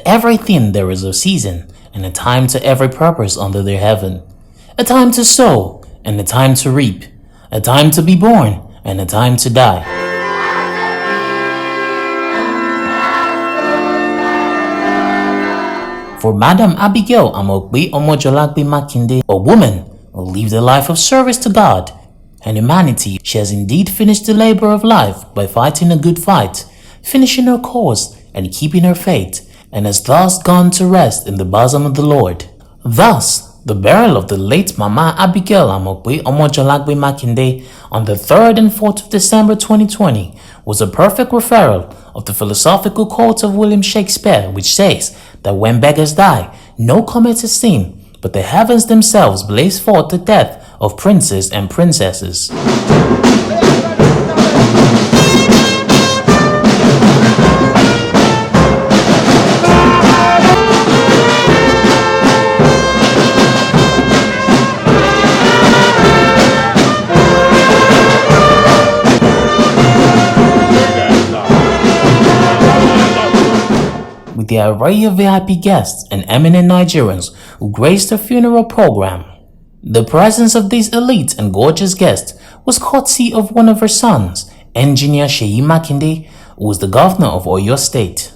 everything there is a season and a time to every purpose under the heaven. A time to sow and a time to reap. A time to be born and a time to die. For Madam Abigail Amokbe Omojolagbe Makinde, a woman who lived a life of service to God and humanity, she has indeed finished the labor of life by fighting a good fight, finishing her course and keeping her faith, and has thus gone to rest in the bosom of the Lord. Thus, the burial of the late Mama Abigail Amokbe Omojolagbe Makinde on the 3rd and 4th of December 2020 was a perfect referral of the philosophical quote of William Shakespeare, which says that when beggars die, no comet is seen, but the heavens themselves blaze forth the death of princes and princesses. With the array of VIP guests and eminent Nigerians who graced the funeral program, the presence of these elite and gorgeous guests was courtesy of one of her sons, Engineer Seyi Makinde, who was the governor of Oyo State.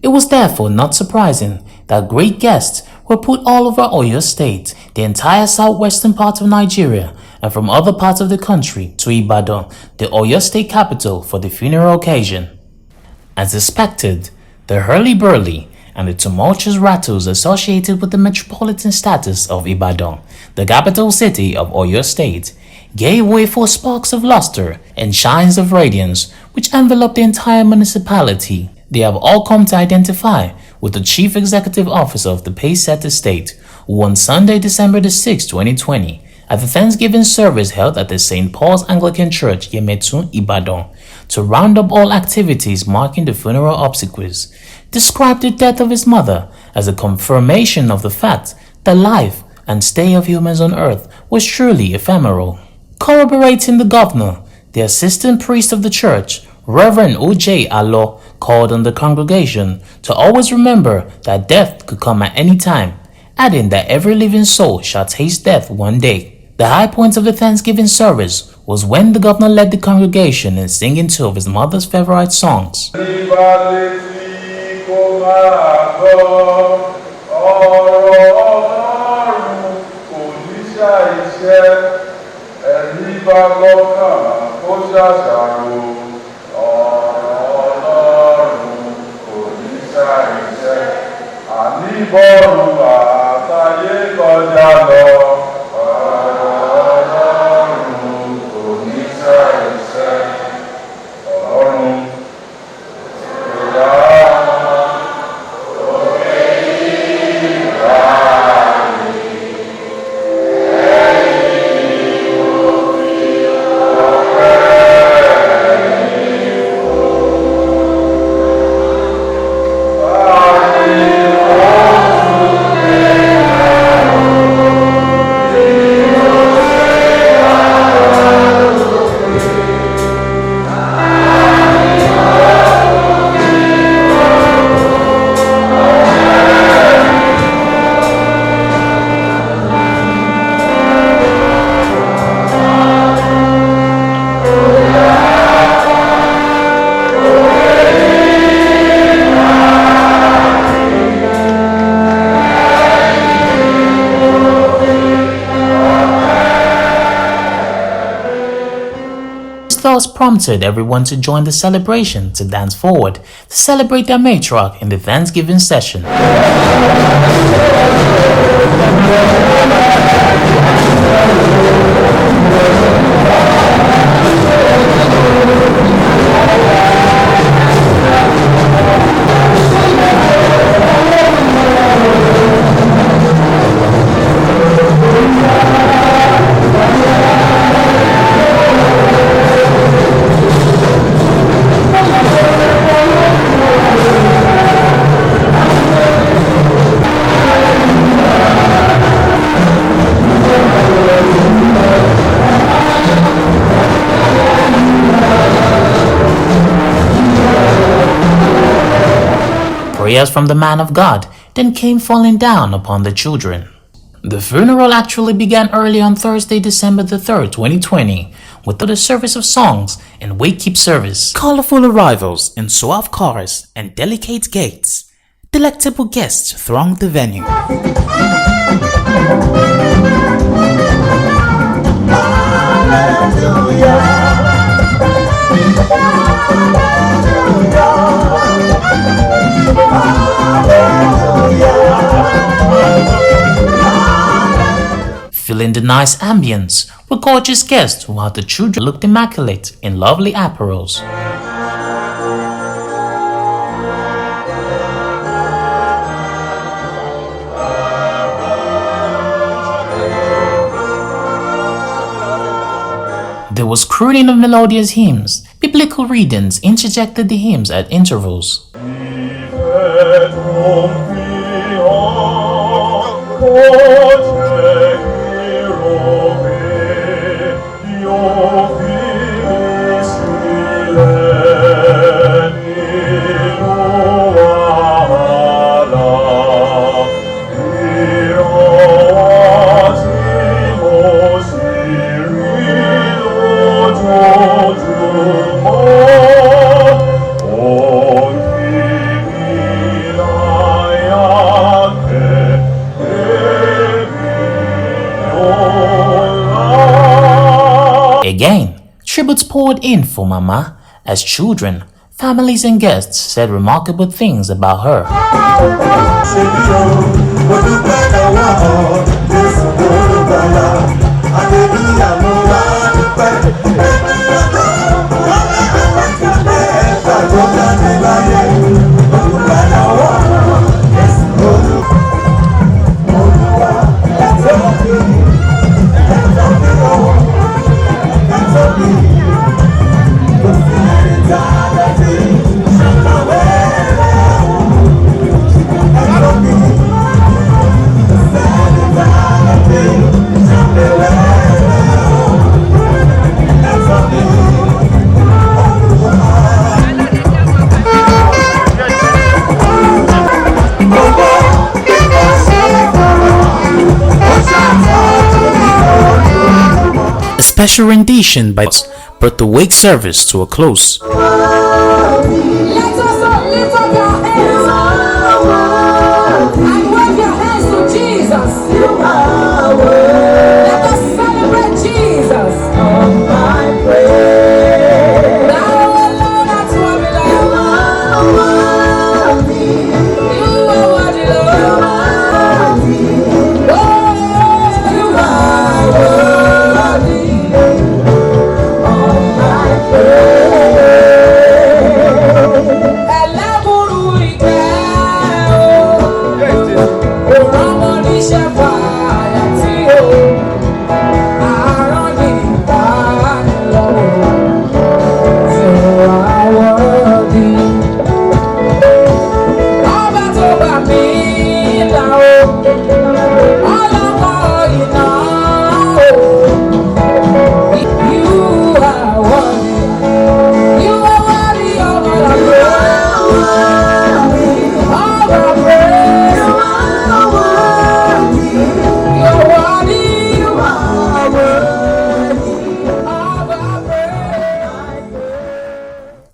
It was therefore not surprising that great guests were put all over Oyo State, the entire southwestern part of Nigeria, and from other parts of the country to Ibadan, the Oyo State capital, for the funeral occasion. As expected, the hurly-burly and the tumultuous rattles associated with the metropolitan status of Ibadan, the capital city of Oyo State, gave way for sparks of luster and shines of radiance which enveloped the entire municipality. They have all come to identify with the Chief Executive Officer of the Payset Estate, who on Sunday, December the 6th, 2020, at the Thanksgiving service held at the St. Paul's Anglican Church, Yemetun, Ibadan, to round up all activities marking the funeral obsequies, described the death of his mother as a confirmation of the fact that life and stay of humans on earth was truly ephemeral. Corroborating the governor, the assistant priest of the church, Reverend O.J. Alo, called on the congregation to always remember that death could come at any time, adding that every living soul shall taste death one day. The high point of the Thanksgiving service was when the governor led the congregation in singing two of his mother's favorite songs. Thus prompted everyone to join the celebration to dance forward to celebrate their matriarch in the Thanksgiving session. prayers from the man of God then came falling down upon the children. The funeral actually began early on Thursday, December the 3rd, 2020, with a service of songs and wake-keep service. Colorful arrivals in suave cars and delicate gaits. Delectable guests thronged the venue. Filling the nice ambience were gorgeous guests while the children looked immaculate in lovely apparels. There was crooning of melodious hymns. Biblical readings interjected the hymns at intervals. Again, tributes poured in for Mama as children, families and guests said remarkable things about her. A special rendition by brought the wake service to a close. Let us all lift up our hands and wave your hands to Jesus. Let us celebrate Jesus. My praise. Thou alone art worthy, Lord. You are worthy, Lord. Oh, you are worthy.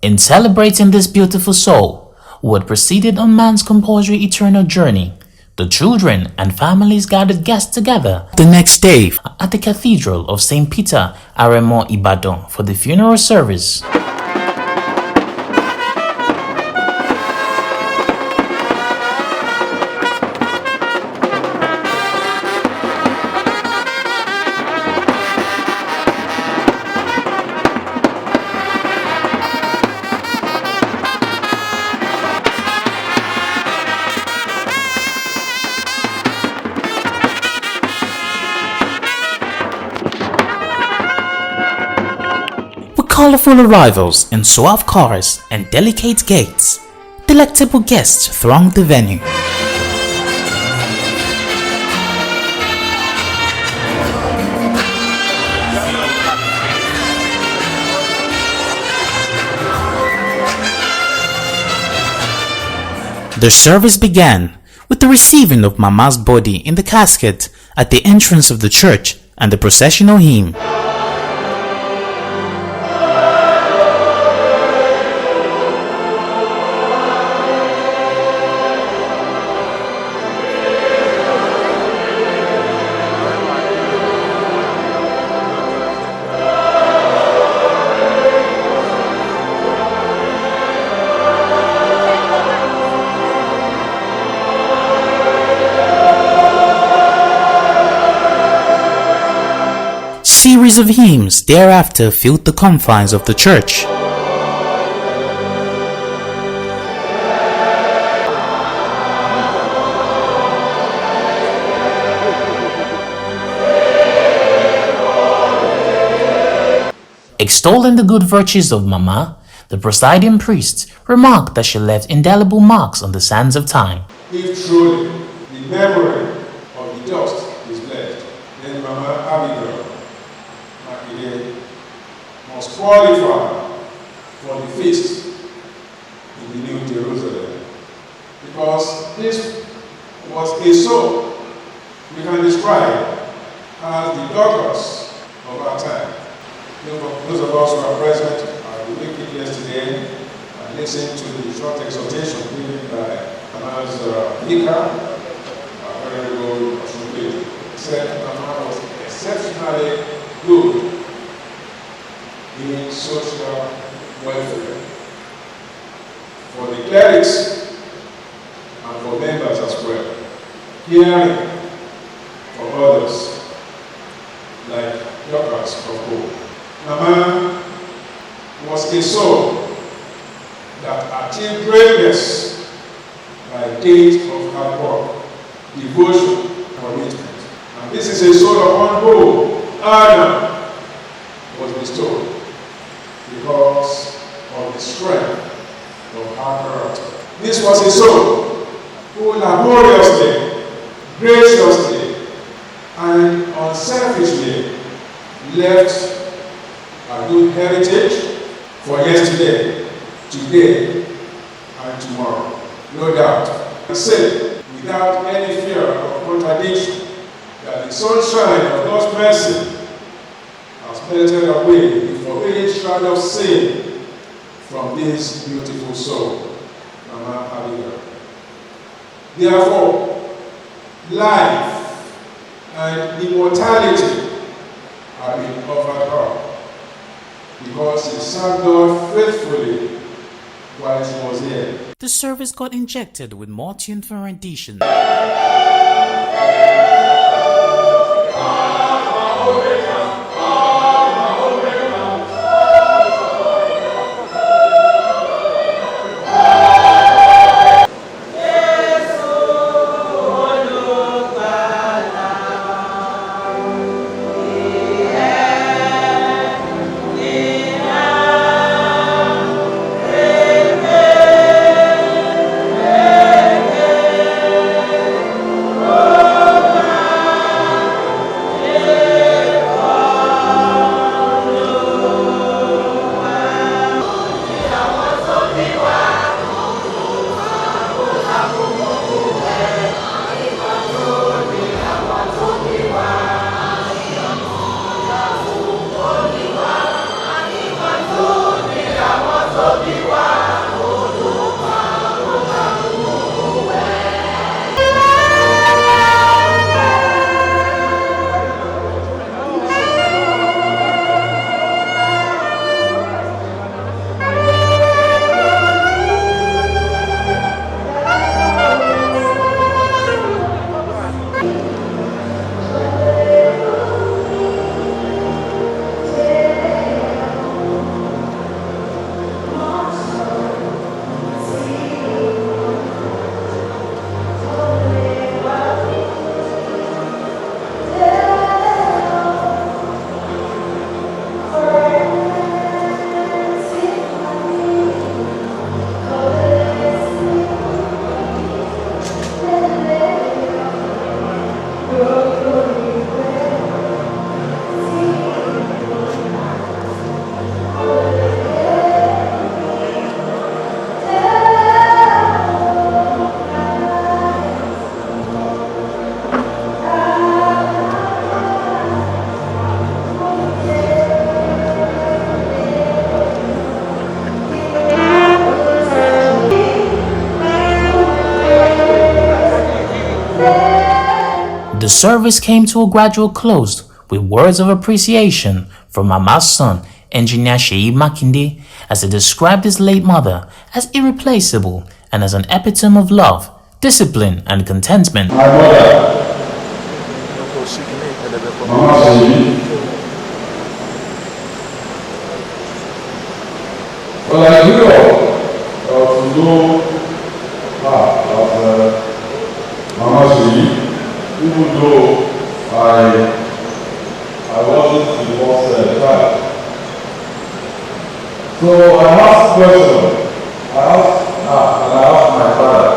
In celebrating this beautiful soul, who had proceeded on man's compulsory eternal journey, the children and families gathered guests together the next day at the Cathedral of St. Peter, Aremo, Ibadan for the funeral service. Colorful arrivals in suave cars and delicate gaits, delectable guests thronged the venue. The service began with the receiving of Mama's body in the casket at the entrance of the church and the processional hymn. Series of hymns thereafter filled the confines of the church. Extolling the good virtues of Mama, the presiding priest remarked that she left indelible marks on the sands of time. If truly the memory of the just is blessed, then Mama Abigail Makinde must qualify for the feast in the New Jerusalem. Because this was a soul we can describe as the Douglas of our time. Those of us who are present at the weekend yesterday and listened to the short exhortation given by Mama's Vicar, very good Oshunbe, said Mama was exceptionally good in social welfare for the clerics and for members as well, caring for others like doctors of hope. Mama was a soul that achieved greatness by dint of hard work, devotion, commitment. And this is a soul upon whom honor was bestowed because of the strength of her character. This was a soul who laboriously, graciously, and unselfishly left a good heritage for yesterday, today, and tomorrow. No doubt. I say, without any fear of contradiction, that the sunshine of God's mercy has melted away the forbidding shroud of sin from this beautiful soul, Mama Abigail. Therefore, life and immortality have been offered her, because she served God faithfully while she was here. The service got injected with more tuneful renditions. The service came to a gradual close with words of appreciation from Mama's son, engineer Seyi Makinde, as he described his late mother as irreplaceable and as an epitome of love, discipline, and contentment. My mother, Mama Seyi. Well, I grew up to know her as Mama Seyi, even though I wasn't the first child. So I asked questions. I asked her and I asked my father,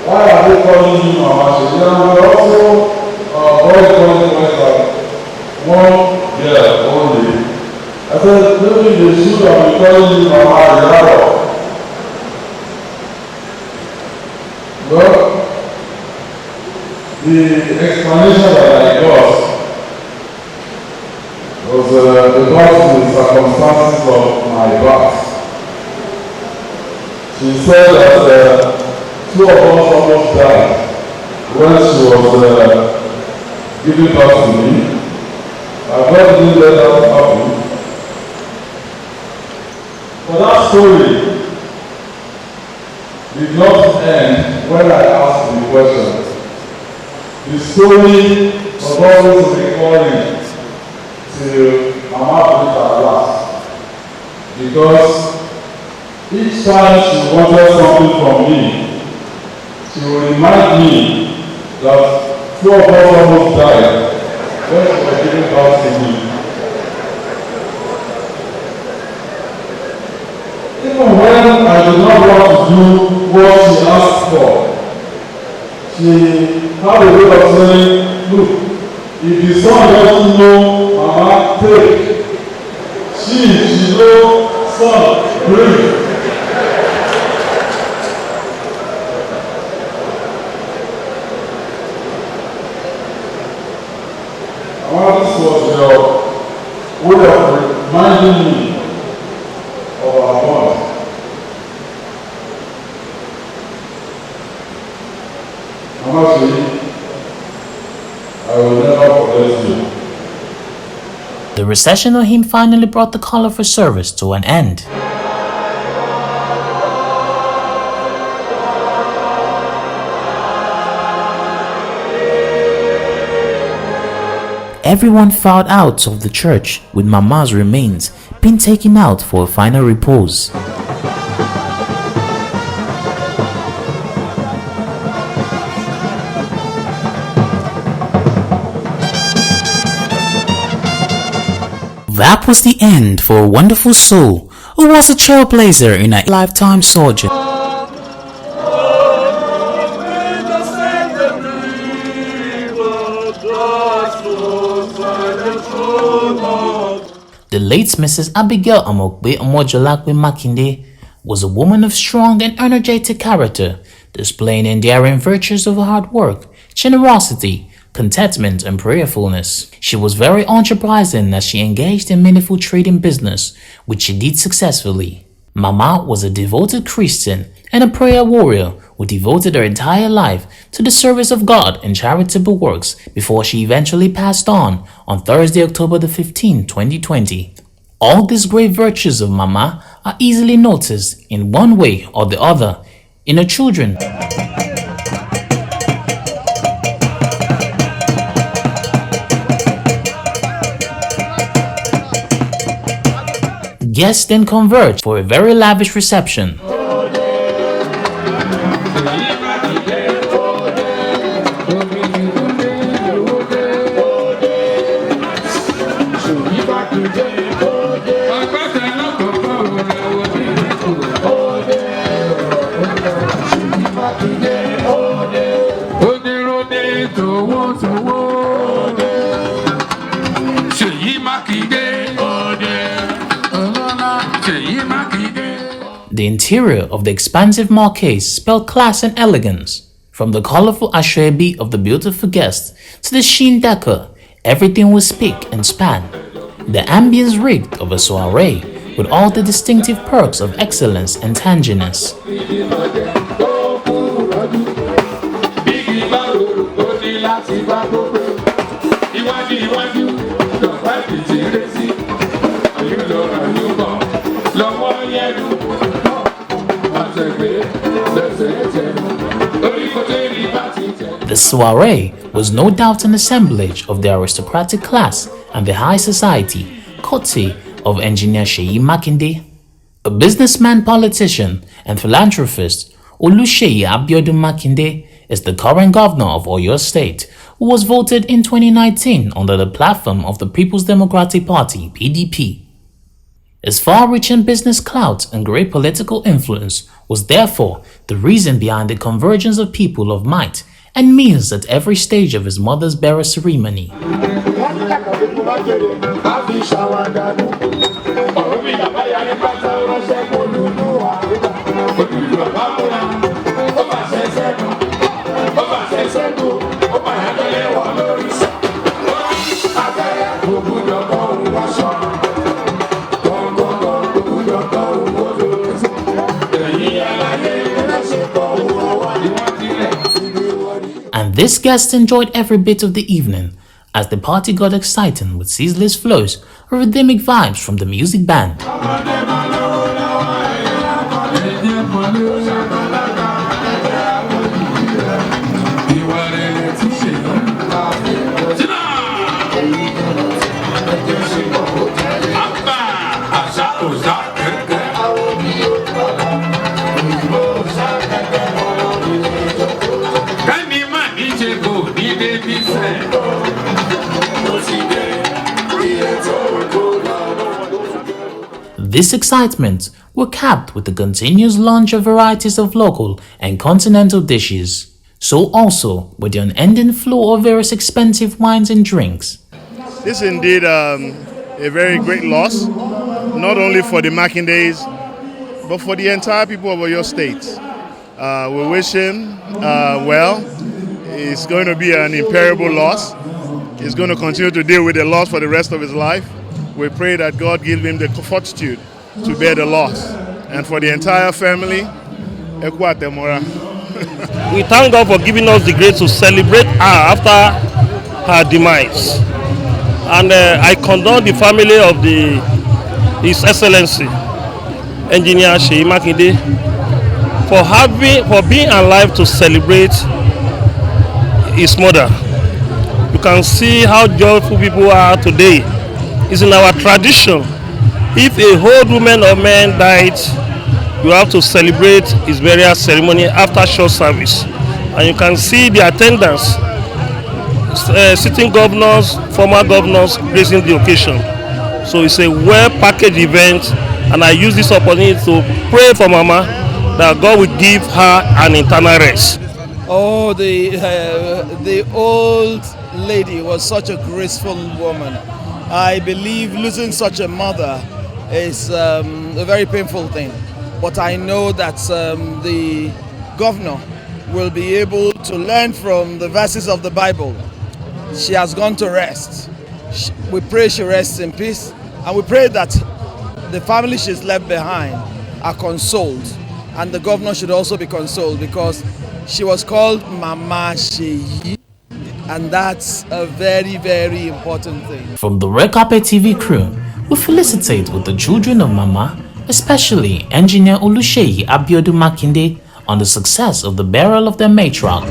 why are they calling you Mama Seyi? And we're also boys like one girl only. I said, maybe they should have been calling you Mama Yaro. Well, the explanation that I got was about the circumstances of my birth. She said that two of us almost died when she was giving birth to me. I God didn't let that happen. But that story did not end when I asked the question. The story was always recurring till Mama reached her last. Because each time she wanted something from me, she would remind me that two of us almost died when she was giving birth to me. Even when I did not want to do what she asked for, she had a way of saying, look, if the son doesn't know Mama, take. She knows son, bring. Mama, this was your way of reminding me of our bond. Mama Seyi, I will never forget you. The recessional hymn finally brought the colorful service to an end. Everyone filed out of the church with Mama's remains being taken out for a final repose. That was the end for a wonderful soul who was a trailblazer in a lifetime sojourn. The late Mrs. Abigail Amokbe Omojolakwe Makinde was a woman of strong and energetic character, displaying endearing virtues of hard work, generosity, contentment, and prayerfulness. She was very enterprising as she engaged in meaningful trading business, which she did successfully. Mama was a devoted Christian and a prayer warrior who devoted her entire life to the service of God and charitable works before she eventually passed on Thursday, October the 15th, 2020. All these great virtues of Mama are easily noticed in one way or the other in her children. Guests then converged for a very lavish reception. The interior of the expansive marquise spelled class and elegance. From the colorful ashwebi of the beautiful guests to the sheen decor, everything was spick and span. The ambience reeked of a soiree with all the distinctive perks of excellence and tanginess. Big The soiree was no doubt an assemblage of the aristocratic class and the high society, courtesy of engineer Seyi Makinde. A businessman, politician, and philanthropist, Seyi Makinde is the current governor of Oyo State, who was voted in 2019 under the platform of the People's Democratic Party (PDP). His far-reaching business clout and great political influence was therefore the reason behind the convergence of people of might and means at every stage of his mother's burial ceremony. And this guest enjoyed every bit of the evening as the party got exciting with ceaseless flows of rhythmic vibes from the music band. This excitement were capped with the continuous launch of varieties of local and continental dishes. So also with the unending flow of various expensive wines and drinks. This is indeed a very great loss, not only for the Makindes, but for the entire people of Oyo State. We wish him well. It's going to be an imperishable loss. He's going to continue to deal with the loss for the rest of his life. We pray that God give him the fortitude to bear the loss. And for the entire family, Ekwa Temora. We thank God for giving us the grace to celebrate her after her demise. And I condole the family of His Excellency, Engineer Seyi Makinde, for being alive to celebrate his mother. You can see how joyful people are today. It's in our tradition. If a old woman or man died, you have to celebrate his burial ceremony after short service. And you can see the attendance, sitting governors, former governors gracing the occasion. So it's a well-packaged event, and I use this opportunity to pray for Mama that God will give her an eternal rest. Oh, the old lady was such a graceful woman. I believe losing such a mother is a very painful thing. But I know that the governor will be able to learn from the verses of the Bible. She has gone to rest. We pray she rests in peace, and we pray that the family she's left behind are consoled, and the governor should also be consoled, because she was called Mama Seyi, and that's a very, very important thing. From the Redcarpet TV crew, we felicitate with the children of Mama, especially Engineer Seyi Makinde, on the success of the burial of their matriarch.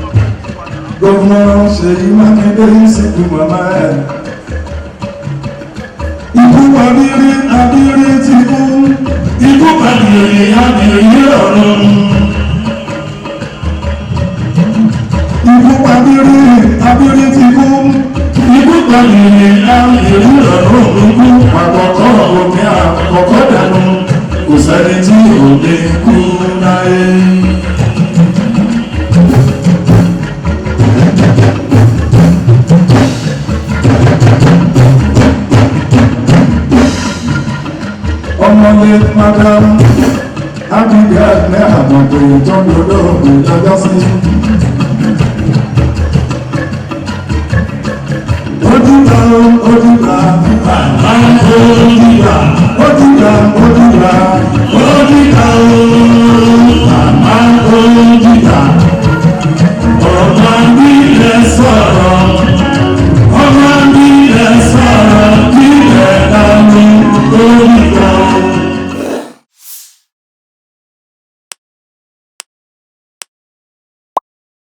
Governor Seyi Makinde is to Mama. Ibu abiri tiku, ibu abiri ọ̀run. Ibu abiri tiku, ibu abiri ọ̀run. Àkọ́kọ́ òkè àkọ́kọ́ dànù, kò sẹ́ni tí ò lè kú láyé. Ọmọlé madam Abigail ní àmọ̀pé ìjọ́dọ̀dọ̀ ìjọjọ́ sí. Ojúbà bàbá ń kó.